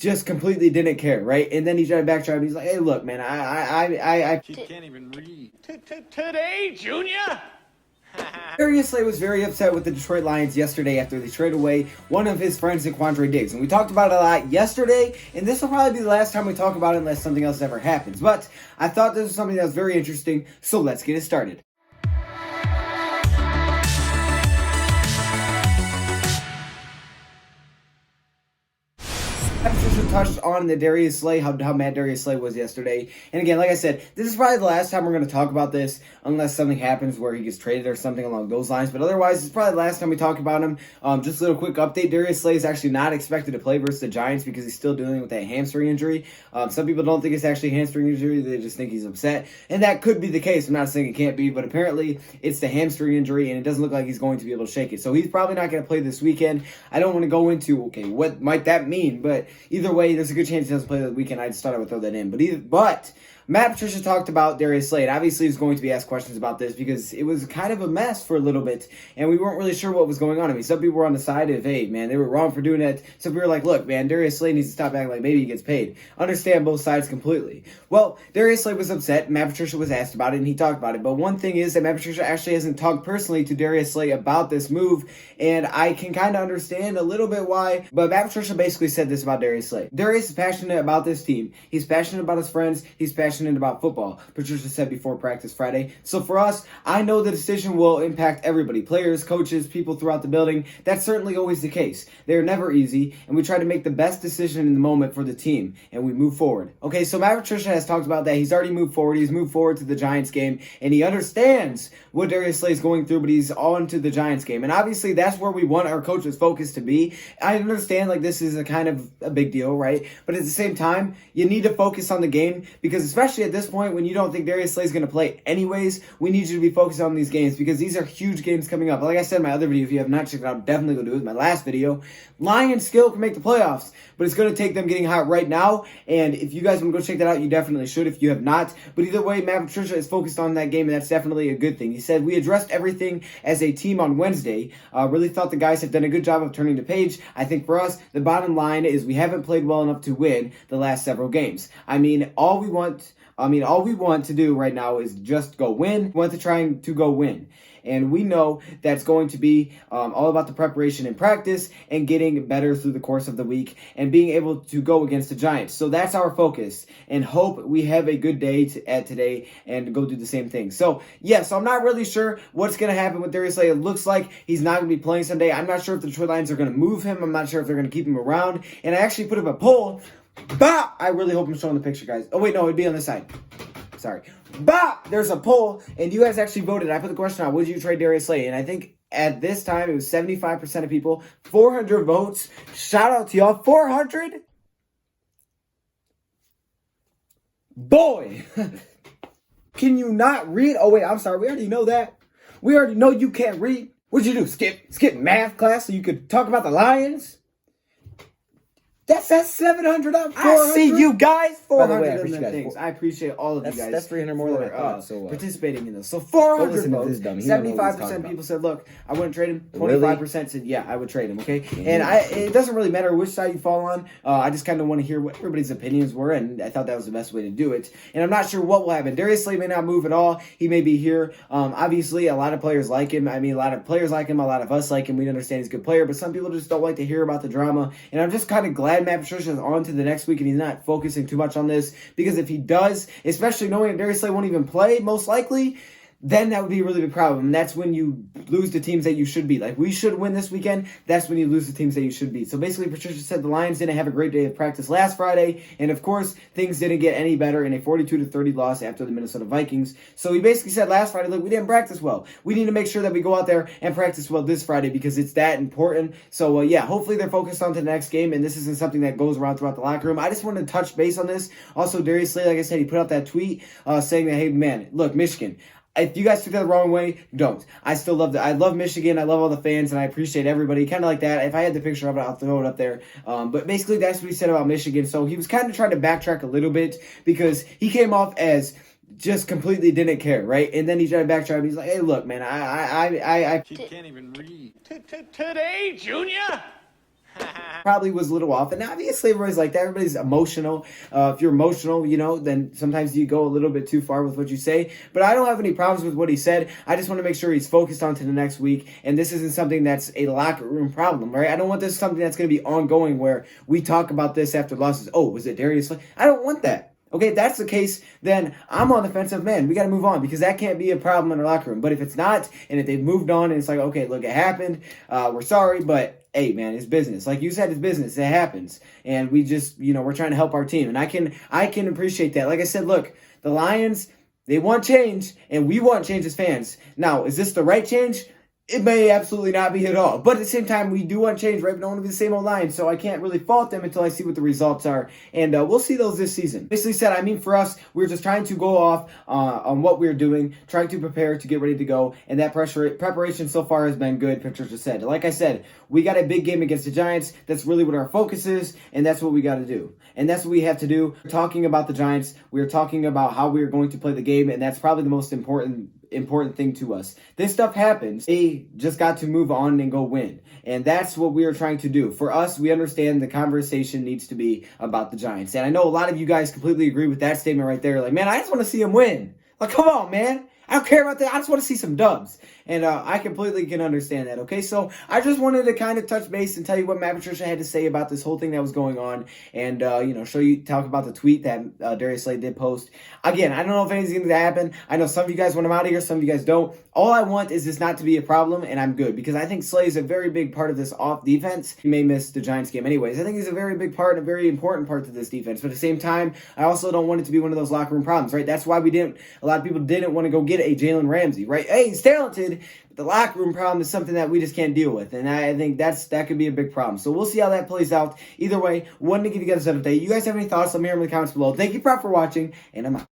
just completely didn't care, right? And then he tried to backtrack. He's like, hey, look, man, I can't even read. Today, Junior? Darius was very upset with the Detroit Lions yesterday after they traded away one of his friends in Quandre Diggs. And we talked about it a lot yesterday, and this will probably be the last time we talk about it unless something else ever happens. But I thought this was something that was very interesting, so let's get it started. Patrica touched on the Darius Slay, how mad Darius Slay was yesterday. And again, like I said, this is probably the last time we're going to talk about this, unless something happens where he gets traded or something along those lines. But otherwise, it's probably the last time we talk about him. Just a little quick update. Darius Slay is actually not expected to play versus the Giants because he's still dealing with that hamstring injury. Some people don't think it's actually a hamstring injury. They just think he's upset. And that could be the case. I'm not saying it can't be, but apparently it's the hamstring injury, and it doesn't look like he's going to be able to shake it. So he's probably not going to play this weekend. I don't want to go into, okay, what might that mean? But either way, there's a good chance he doesn't play the weekend. I just thought I would throw that in. But Matt Patricia talked about Darius Slay. Obviously, he's going to be asked questions about this because it was kind of a mess for a little bit, and we weren't really sure what was going on. I mean, some people were on the side of, hey, man, they were wrong for doing that. Some people were like, look, man, Darius Slay needs to stop acting like maybe he gets paid. Understand both sides completely. Well, Darius Slay was upset. Matt Patricia was asked about it, and he talked about it. But one thing is that Matt Patricia actually hasn't talked personally to Darius Slay about this move, and I can kind of understand a little bit why. But Matt Patricia basically said this about Darius Slay. Darius is passionate about this team. He's passionate about his friends. He's passionate about football. Patricia said before practice Friday. So for us, I know the decision will impact everybody. Players, coaches, people throughout the building. That's certainly always the case. They're never easy, and we try to make the best decision in the moment for the team, and we move forward. Okay, so Matt Patricia has talked about that. He's already moved forward. He's moved forward to the Giants game, and he understands what Darius Slay is going through, but he's on to the Giants game. And obviously, that's where we want our coach's focus to be. I understand, like, this is a kind of a big deal, right? But at the same time, you need to focus on the game, because especially at this point, when you don't think Darius Slay is going to play anyways, we need you to be focused on these games because these are huge games coming up. Like I said in my other video, if you have not checked it out, definitely go do it. My last video, Lions still can make the playoffs, but it's going to take them getting hot right now. And if you guys want to go check that out, you definitely should if you have not. But either way, Matt Patricia is focused on that game, and that's definitely a good thing. He said, we addressed everything as a team on Wednesday. Really thought the guys have done a good job of turning the page. I think for us, the bottom line is we haven't played well enough to win the last several games. I mean, all we want to do right now is just go win. We want to try to go win. And we know that's going to be all about the preparation and practice and getting better through the course of the week and being able to go against the Giants. So that's our focus, and hope we have a good day today and go do the same thing. So, so I'm not really sure what's going to happen with Darius Slay. It looks like he's not going to be playing Sunday. I'm not sure if the Detroit Lions are going to move him. I'm not sure if they're going to keep him around. And I actually put up a poll. I really hope I'm showing the picture, guys. Oh, wait, no, it'd be on this side. Sorry. There's a poll, and you guys actually voted. I put the question on, would you trade Darius Slay? And I think at this time, it was 75% of people. 400 votes. Shout out to y'all. 400? Boy! Can you not read? Oh, wait, I'm sorry. We already know that. We already know you can't read. What'd you do? Skip math class so you could talk about the Lions? That's 700 out of 400. I see you guys. 400 I appreciate all of you guys. That's 300 more than I thought. So participating in this. So 400 votes. 75% of people said, look, I wouldn't trade him. 25% said, yeah, I would trade him. Okay, and it doesn't really matter which side you fall on. I just kind of want to hear what everybody's opinions were, and I thought that was the best way to do it. And I'm not sure what will happen. Darius Slay may not move at all. He may be here. Obviously, a lot of players like him. I mean, a lot of players like him. A lot of us like him. We understand he's a good player, but some people just don't like to hear about the drama. And I'm just kind of glad Matt Patricia is on to the next week and he's not focusing too much on this, because if he does, especially knowing that Darius Slay won't even play, most likely, then that would be a really big problem. And that's when you lose the teams that you should beat. Like, we should win this weekend. That's when you lose the teams that you should beat. So basically, Patricia said the Lions didn't have a great day of practice last Friday. And of course, things didn't get any better in a 42-30 loss after the Minnesota Vikings. So he basically said last Friday, look, we didn't practice well. We need to make sure that we go out there and practice well this Friday because it's that important. So hopefully they're focused on to the next game. And this isn't something that goes around throughout the locker room. I just wanted to touch base on this. Also, Darius Slay, like I said, he put out that tweet saying that, hey, man, look, Michigan, if you guys took that the wrong way, don't. I still love I love Michigan. I love all the fans, and I appreciate everybody. Kind of like that. If I had the picture of it, I'll throw it up there. But basically, that's what he said about Michigan. So he was kind of trying to backtrack a little bit because he came off as just completely didn't care, right? And then he tried to backtrack. He's like, "Hey, look, man, She can't even read. Today, Junior." Probably was a little off. And obviously everybody's like that. Everybody's emotional. If you're emotional, then sometimes you go a little bit too far with what you say. But I don't have any problems with what he said. I just want to make sure he's focused on to the next week. And this isn't something that's a locker room problem, right? I don't want this something that's going to be ongoing where we talk about this after losses. Oh, was it Darius? I don't want that. Okay, if that's the case, then I'm on the fence of, man, we got to move on because that can't be a problem in our locker room. But if it's not, and if they've moved on and it's like, okay, look, it happened. We're sorry, but hey, man, it's business. Like you said, it's business. It happens. And we just, we're trying to help our team. And I can appreciate that. Like I said, look, the Lions, they want change, and we want change as fans. Now, is this the right change? It may absolutely not be at all. But at the same time, we do want change, right? We don't want to be the same old Lions, so I can't really fault them until I see what the results are. And we'll see those this season. Basically said, for us, we're just trying to go off on what we're doing, trying to prepare to get ready to go. And that preparation so far has been good, Patrica said. Like I said, we got a big game against the Giants. That's really what our focus is, and that's what we got to do. And that's what we have to do. We're talking about the Giants. We're talking about how we're going to play the game, and that's probably the most important thing to us. This stuff happens. They just got to move on and go win. And that's what we are trying to do. For us, we understand the conversation needs to be about the Giants. And I know a lot of you guys completely agree with that statement right there. Like, man, I just want to see them win. Like, come on, man. I don't care about that. I just want to see some dubs. And I completely can understand that, okay? So I just wanted to kind of touch base and tell you what Matt Patricia had to say about this whole thing that was going on and, talk about the tweet that Darius Slay did post. Again, I don't know if anything's going to happen. I know some of you guys want him out of here. Some of you guys don't. All I want is this not to be a problem, and I'm good because I think Slay is a very big part of this off defense. He may miss the Giants game anyways. I think he's a very big part and a very important part to this defense. But at the same time, I also don't want it to be one of those locker room problems, right? That's why a lot of people didn't want to go get a Jalen Ramsey, right? Hey, he's talented. But the locker room problem is something that we just can't deal with. And I think that could be a big problem. So we'll see how that plays out. Either way, wanted to give you guys an update. You guys have any thoughts? Let me hear them in the comments below. Thank you for watching, and I'm out.